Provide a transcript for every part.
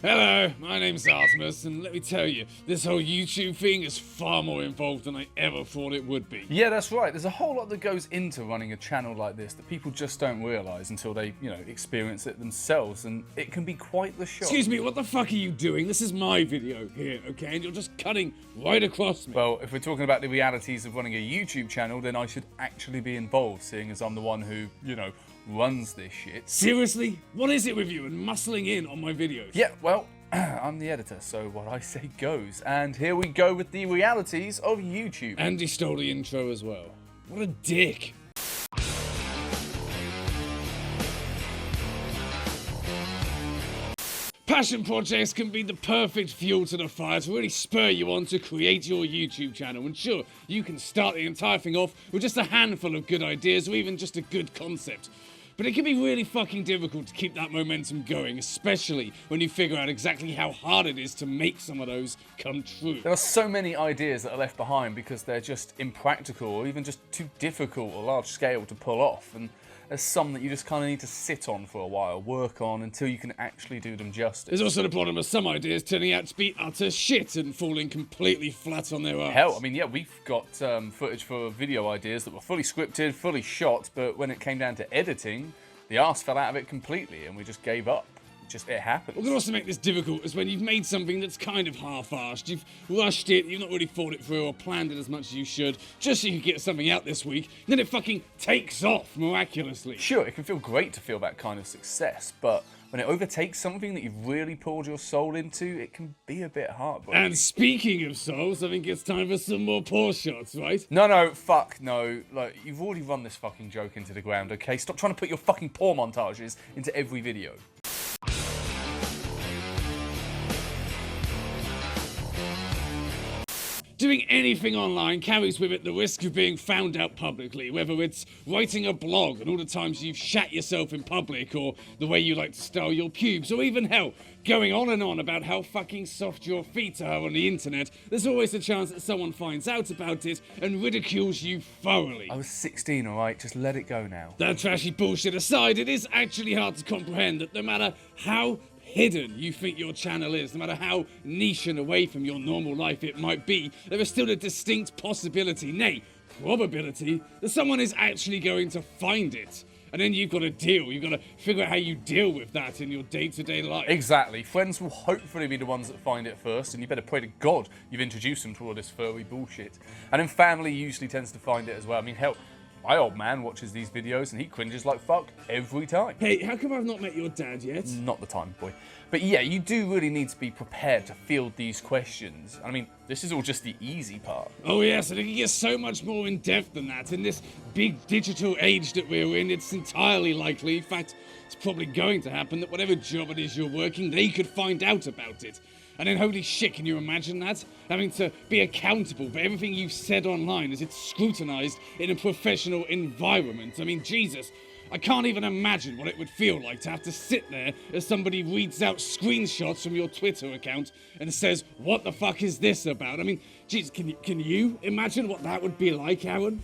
Hello, my name's Asmus, and let me tell you, this whole YouTube thing is far more involved than I ever thought it would be. Yeah, that's right. There's a whole lot that goes into running a channel like this that people just don't realise until they, experience it themselves, and it can be quite the shock. Excuse me, what the fuck are you doing? This is my video here, okay? And you're just cutting right across me. Well, if we're talking about the realities of running a YouTube channel, then I should actually be involved, seeing as I'm the one who, runs this shit. Seriously? What is it with you and muscling in on my videos? Yeah, well, I'm the editor, so what I say goes. And here we go with the realities of YouTube. And he stole the intro as well. What a dick. Passion projects can be the perfect fuel to the fire to really spur you on to create your YouTube channel. And sure, you can start the entire thing off with just a handful of good ideas or even just a good concept. But it can be really fucking difficult to keep that momentum going, especially when you figure out exactly how hard it is to make some of those come true. There are so many ideas that are left behind because they're just impractical or even just too difficult or large scale to pull off. And there's some that you just kind of need to sit on for a while, work on until you can actually do them justice. There's also the problem of some ideas turning out to be utter shit and falling completely flat on their arse. Hell, I mean, yeah, we've got footage for video ideas that were fully scripted, fully shot, but when it came down to editing, the arse fell out of it completely and we just gave up. It happens. What can also make this difficult is when you've made something that's kind of half-arsed, you've rushed it, you've not really thought it through or planned it as much as you should, just so you can get something out this week, then it fucking takes off miraculously. Sure, it can feel great to feel that kind of success, but when it overtakes something that you've really poured your soul into, it can be a bit heartbreaking. And speaking of souls, I think it's time for some more paw shots, right? No, fuck no. Like, you've already run this fucking joke into the ground, okay? Stop trying to put your fucking paw montages into every video. Doing anything online carries with it the risk of being found out publicly, whether it's writing a blog and all the times you've shat yourself in public, or the way you like to style your pubes, or even hell, going on and on about how fucking soft your feet are on the internet. There's always a chance that someone finds out about it and ridicules you thoroughly. I was 16, alright? Just let it go now. That trashy bullshit aside, it is actually hard to comprehend that no matter how hidden you think your channel is, no matter how niche and away from your normal life it might be, there is still a distinct possibility, nay, probability, that someone is actually going to find it. And then you've got to you've got to figure out how you deal with that in your day-to-day life. Exactly. Friends will hopefully be the ones that find it first, and you better pray to God you've introduced them to all this furry bullshit. And then family usually tends to find it as well. I mean, hell, my old man watches these videos and he cringes like fuck every time. Hey, how come I've not met your dad yet? Not the time, boy. But yeah, you do really need to be prepared to field these questions. I mean, this is all just the easy part. Oh yes, and it can get so much more in depth than that. In this big digital age that we're in, it's entirely likely, in fact, it's probably going to happen, that whatever job it is you're working, they could find out about it. And then holy shit, can you imagine that? Having to be accountable for everything you've said online as it's scrutinized in a professional environment. I mean, Jesus, I can't even imagine what it would feel like to have to sit there as somebody reads out screenshots from your Twitter account and says, what the fuck is this about? I mean, Jesus, can you imagine what that would be like, Aaron?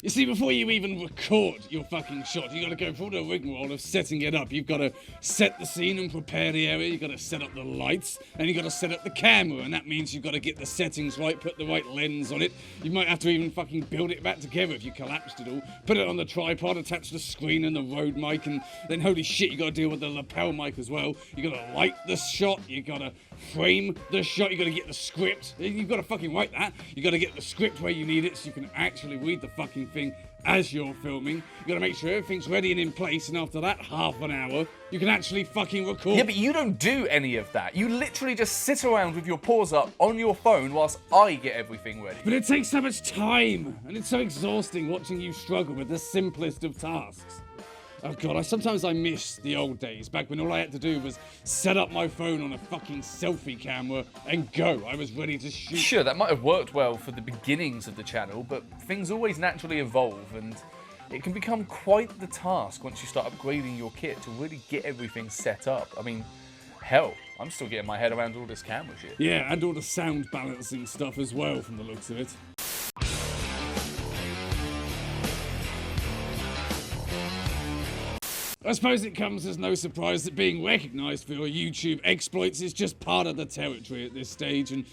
You see, before you even record your fucking shot, you gotta go through the rigmarole of setting it up. You've gotta set the scene and prepare the area, you've gotta set up the lights, and you've gotta set up the camera, and that means you've gotta get the settings right, put the right lens on it. You might have to even fucking build it back together if you collapsed it all. Put it on the tripod, attach the screen and the Rode mic, and then holy shit, you gotta deal with the lapel mic as well. You gotta light the shot, you gotta frame the shot, you gotta get the script. You've gotta fucking write that. You gotta get the script where you need it so you can actually read the fucking thing as you're filming. You gotta make sure everything's ready and in place, and after that half an hour, you can actually fucking record. Yeah, but you don't do any of that. You literally just sit around with your paws up on your phone whilst I get everything ready. But it takes so much time, and it's so exhausting watching you struggle with the simplest of tasks. Oh god, sometimes I miss the old days, back when all I had to do was set up my phone on a fucking selfie camera and go. I was ready to shoot. Sure, that might have worked well for the beginnings of the channel, but things always naturally evolve, and it can become quite the task once you start upgrading your kit to really get everything set up. I mean, hell, I'm still getting my head around all this camera shit. Yeah, and all the sound balancing stuff as well, from the looks of it. suppose it comes as no surprise that being recognised for your YouTube exploits is just part of the territory at this stage, and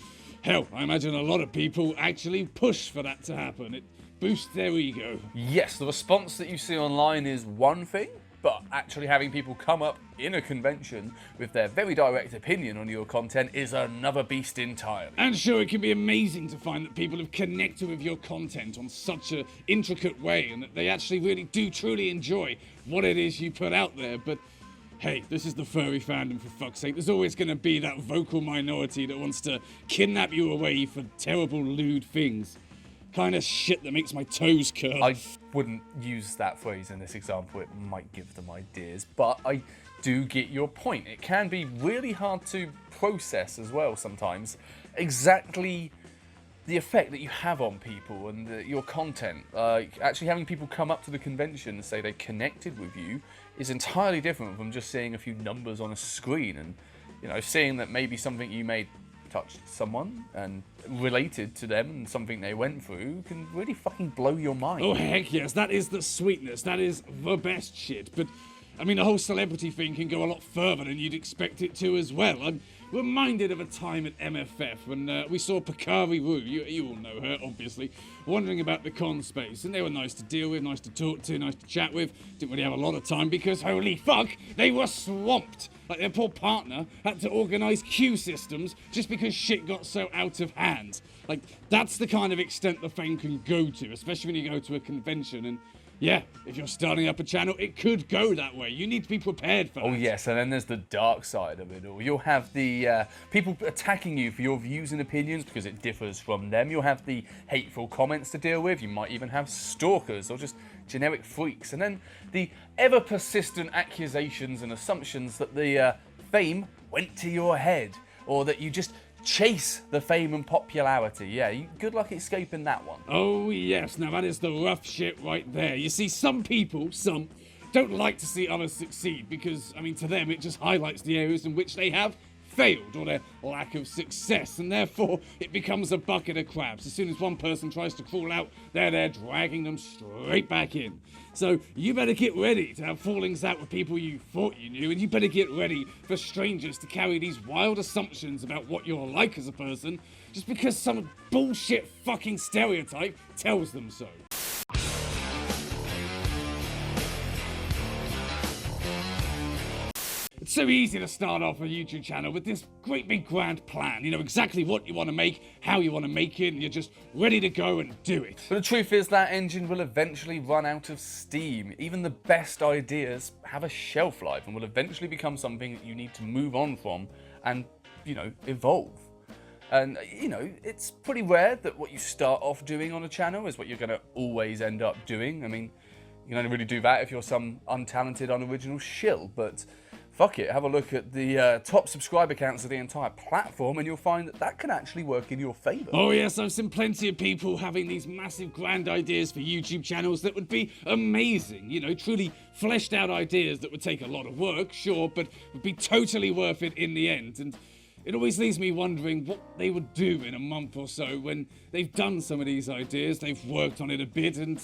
hell, I imagine a lot of people actually push for that to happen. It boosts their ego. Yes, the response that you see online is one thing, but actually having people come up in a convention with their very direct opinion on your content is another beast entirely. And sure, it can be amazing to find that people have connected with your content on such an intricate way and that they actually really do truly enjoy what it is you put out there, but hey, this is the furry fandom, for fuck's sake. There's always going to be that vocal minority that wants to kidnap you away for terrible, lewd things. Kind of shit that makes my toes curl. I wouldn't use that phrase in this example, it might give them ideas, but I do get your point. It can be really hard to process as well sometimes exactly the effect that you have on people and your content. Actually having people come up to the convention and say they connected with you is entirely different from just seeing a few numbers on a screen and, you know, seeing that maybe something you made touched someone and related to them and something they went through can really fucking blow your mind. Oh heck yes, that is the sweetness, that is the best shit, but I mean the whole celebrity thing can go a lot further than you'd expect it to as well. I'm reminded of a time at MFF when we saw Kangeroo, you all know her obviously, wandering about the con space, and they were nice to deal with, nice to talk to, nice to chat with. Didn't really have a lot of time because holy fuck, they were swamped. Like their poor partner had to organise queue systems just because shit got so out of hand. Like that's the kind of extent the fame can go to, especially when you go to a convention. And yeah, if you're starting up a channel, it could go that way. You need to be prepared for that. Oh yes, and then there's the dark side of it all. You'll have the people attacking you for your views and opinions because it differs from them. You'll have the hateful comments to deal with. You might even have stalkers or just generic freaks. And then the ever-persistent accusations and assumptions that the fame went to your head or that you just chase the fame and popularity. Yeah, good luck escaping that one. Oh yes, now that is the rough shit right there. You see, some people, don't like to see others succeed because, I mean, to them it just highlights the areas in which they have failed or their lack of success, and therefore it becomes a bucket of crabs. As soon as one person tries to crawl out, they're there dragging them straight back in. So you better get ready to have fallings out with people you thought you knew, and you better get ready for strangers to carry these wild assumptions about what you're like as a person just because some bullshit fucking stereotype tells them so. It's so easy to start off a YouTube channel with this great big grand plan. You know exactly what you want to make, how you want to make it, and you're just ready to go and do it. But the truth is that engine will eventually run out of steam. Even the best ideas have a shelf life and will eventually become something that you need to move on from and, you know, evolve. And, you know, it's pretty rare that what you start off doing on a channel is what you're going to always end up doing. I mean, you can only really do that if you're some untalented, unoriginal shill, but fuck it, have a look at the top subscriber counts of the entire platform and you'll find that that can actually work in your favour. Oh yes, I've seen plenty of people having these massive grand ideas for YouTube channels that would be amazing, you know, truly fleshed out ideas that would take a lot of work, sure, but would be totally worth it in the end. And it always leaves me wondering what they would do in a month or so when they've done some of these ideas, they've worked on it a bit, and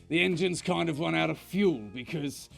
the engine's kind of run out of fuel because,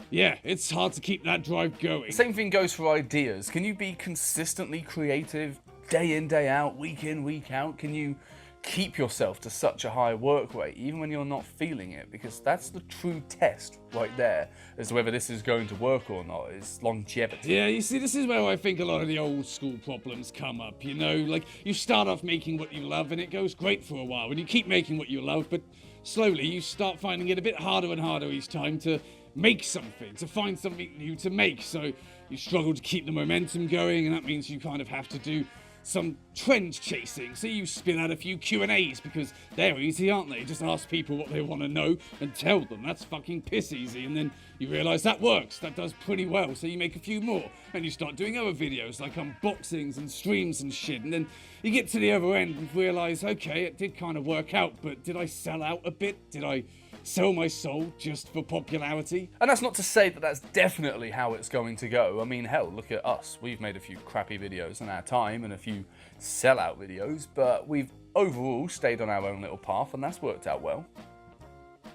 yeah, it's hard to keep that drive going. Same thing goes for ideas. Can you be consistently creative day in, day out, week in, week out? Can you keep yourself to such a high work rate even when you're not feeling it? Because that's the true test right there as to whether this is going to work or not, is longevity. Yeah, you see, this is where I think a lot of the old school problems come up, you know? Like, you start off making what you love and it goes great for a while, and you keep making what you love, but slowly you start finding it a bit harder and harder each time to make something, to find something new to make. So you struggle to keep the momentum going, and that means you kind of have to do some trend chasing. So you spin out a few Q&As because they're easy, aren't they? Just ask people what they want to know and tell them. That's fucking piss easy. And then you realise that works. That does pretty well. So you make a few more and you start doing other videos like unboxings and streams and shit. And then you get to the other end and realise, okay, it did kind of work out, but did I sell out a bit? Did I sell my soul just for popularity? And that's not to say that that's definitely how it's going to go. I mean, hell, look at us. We've made a few crappy videos in our time and a few sellout videos, but we've overall stayed on our own little path, and that's worked out well.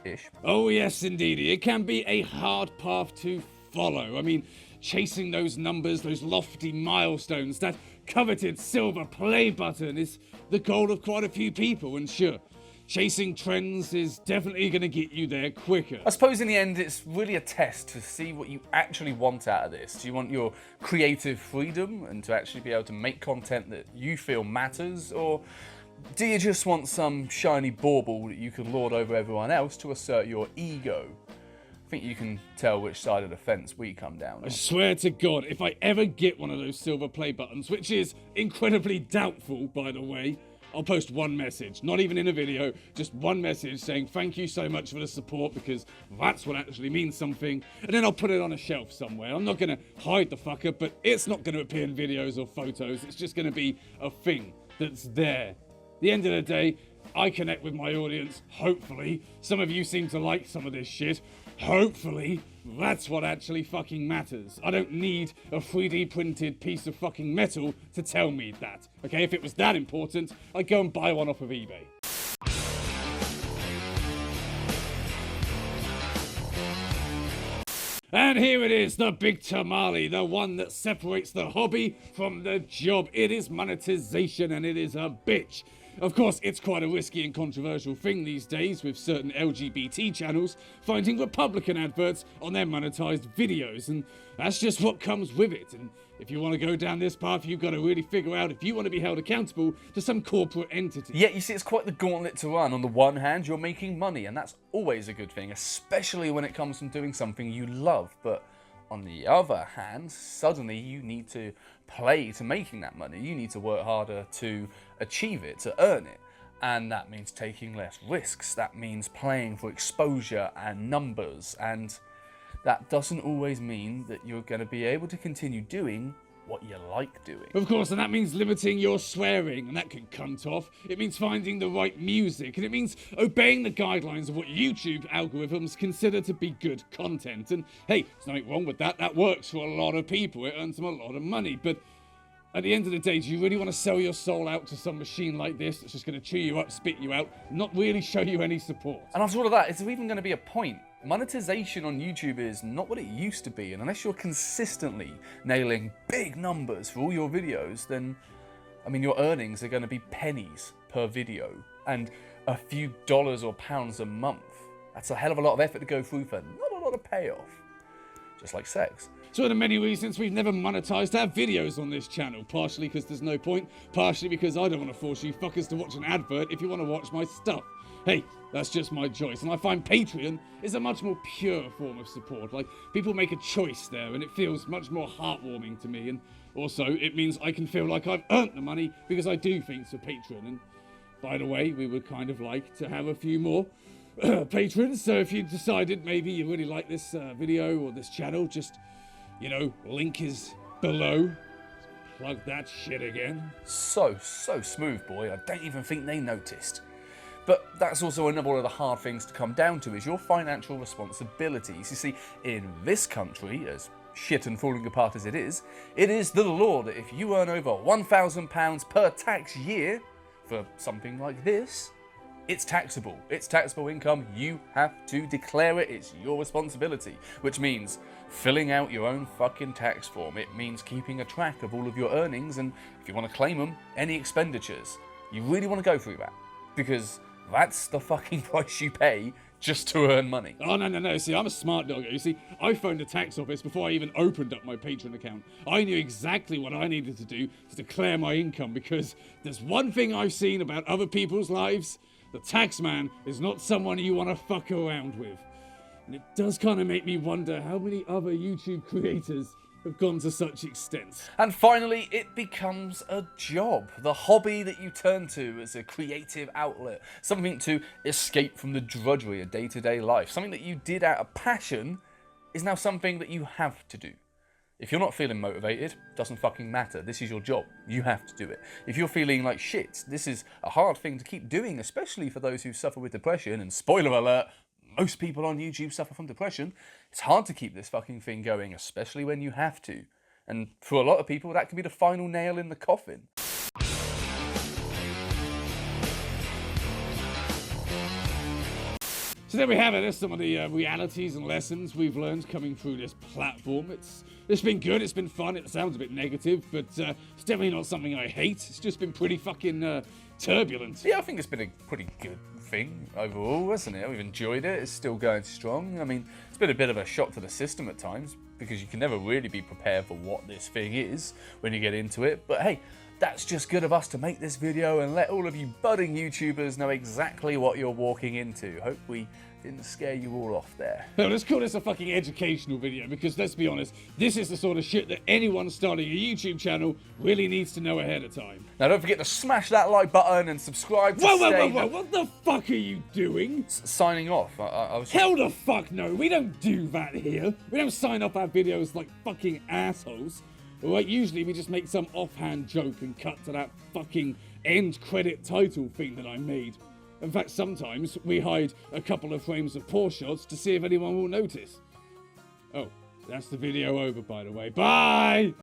Ish. Oh yes, indeed. It can be a hard path to follow. I mean, chasing those numbers, those lofty milestones, that coveted silver play button is the goal of quite a few people, and sure, chasing trends is definitely going to get you there quicker. I suppose in the end, it's really a test to see what you actually want out of this. Do you want your creative freedom and to actually be able to make content that you feel matters, or do you just want some shiny bauble that you can lord over everyone else to assert your ego? I think you can tell which side of the fence we come down on. I swear to God, if I ever get one of those silver play buttons, which is incredibly doubtful, by the way, I'll post one message, not even in a video, just one message saying thank you so much for the support, because that's what actually means something, and then I'll put it on a shelf somewhere. I'm not going to hide the fucker, but it's not going to appear in videos or photos. It's just going to be a thing that's there. At the end of the day, I connect with my audience, hopefully. Some of you seem to like some of this shit. Hopefully, that's what actually fucking matters. I don't need a 3D printed piece of fucking metal to tell me that. Okay, if it was that important, I'd go and buy one off of eBay. And here it is, the big tamale, the one that separates the hobby from the job. It is monetization, and it is a bitch. Of course, it's quite a risky and controversial thing these days, with certain LGBT channels finding Republican adverts on their monetized videos, and that's just what comes with it. And if you want to go down this path, you've got to really figure out if you want to be held accountable to some corporate entity. Yeah, you see, it's quite the gauntlet to run. On the one hand, you're making money, and that's always a good thing, especially when it comes from doing something you love. But on the other hand, suddenly you need to play to making that money. You need to work harder to achieve it, to earn it. And that means taking less risks. That means playing for exposure and numbers. And that doesn't always mean that you're going to be able to continue doing what you like doing. Of course, and that means limiting your swearing, and that can cunt off. It means finding the right music, and it means obeying the guidelines of what YouTube algorithms consider to be good content. And hey, there's nothing wrong with that. That works for a lot of people. It earns them a lot of money. But at the end of the day, do you really want to sell your soul out to some machine like this that's just going to chew you up, spit you out, not really show you any support? And after all of that, is there even going to be a point? Monetization on YouTube is not what it used to be, and unless you're consistently nailing big numbers for all your videos, then, I mean, your earnings are going to be pennies per video, and a few dollars or pounds a month. That's a hell of a lot of effort to go through for not a lot of payoff. Just like sex. So one of the many reasons we've never monetized our videos on this channel, partially because there's no point, partially because I don't want to force you fuckers to watch an advert if you want to watch my stuff. Hey, that's just my choice, and I find Patreon is a much more pure form of support. Like, people make a choice there, and it feels much more heartwarming to me, and also, it means I can feel like I've earned the money because I do things for Patreon. And by the way, we would kind of like to have a few more patrons, so if you decided maybe you really like this video or this channel, just, you know, link is below. Plug that shit again. So smooth, boy. I don't even think they noticed. But that's also another one of the hard things to come down to, is your financial responsibilities. You see, in this country, as shit and falling apart as it is the law that if you earn over £1,000 per tax year for something like this, it's taxable. It's taxable income. You have to declare it. It's your responsibility, which means filling out your own fucking tax form. It means keeping a track of all of your earnings, and if you want to claim them, any expenditures. You really want to go through that, because that's the fucking price you pay just to earn money. Oh, no. See, I'm a smart doggo. You see, I phoned the tax office before I even opened up my Patreon account. I knew exactly what I needed to do to declare my income, because there's one thing I've seen about other people's lives. The tax man is not someone you want to fuck around with. And it does kind of make me wonder how many other YouTube creators have gone to such extents. And finally, it becomes a job. The hobby that you turn to as a creative outlet. Something to escape from the drudgery of day-to-day life. Something that you did out of passion is now something that you have to do. If you're not feeling motivated, doesn't fucking matter. This is your job. You have to do it. If you're feeling like shit, this is a hard thing to keep doing, especially for those who suffer with depression. And spoiler alert, most people on YouTube suffer from depression. It's hard to keep this fucking thing going, especially when you have to. And for a lot of people, that can be the final nail in the coffin. So there we have it. There's some of the realities and lessons we've learned coming through this platform. It's been good. It's been fun. It sounds a bit negative, but it's definitely not something I hate. It's just been pretty fucking turbulent. Yeah, I think it's been a pretty good thing overall, hasn't it? We've enjoyed it. It's still going strong. I mean, it's been a bit of a shock to the system at times because you can never really be prepared for what this thing is when you get into it. But hey, that's just good of us to make this video and let all of you budding YouTubers know exactly what you're walking into. Hope we didn't scare you all off there. No, let's call this a fucking educational video because let's be honest, this is the sort of shit that anyone starting a YouTube channel really needs to know ahead of time. Now don't forget to smash that like button and subscribe to Whoa, what the fuck are you doing? Signing off. I was Hell the fuck no, we don't do that here. We don't sign off our videos like fucking assholes. Like, usually we just make some offhand joke and cut to that fucking end credit title thing that I made. In fact, sometimes we hide a couple of frames of poor shots to see if anyone will notice. Oh, that's the video over, by the way. Bye!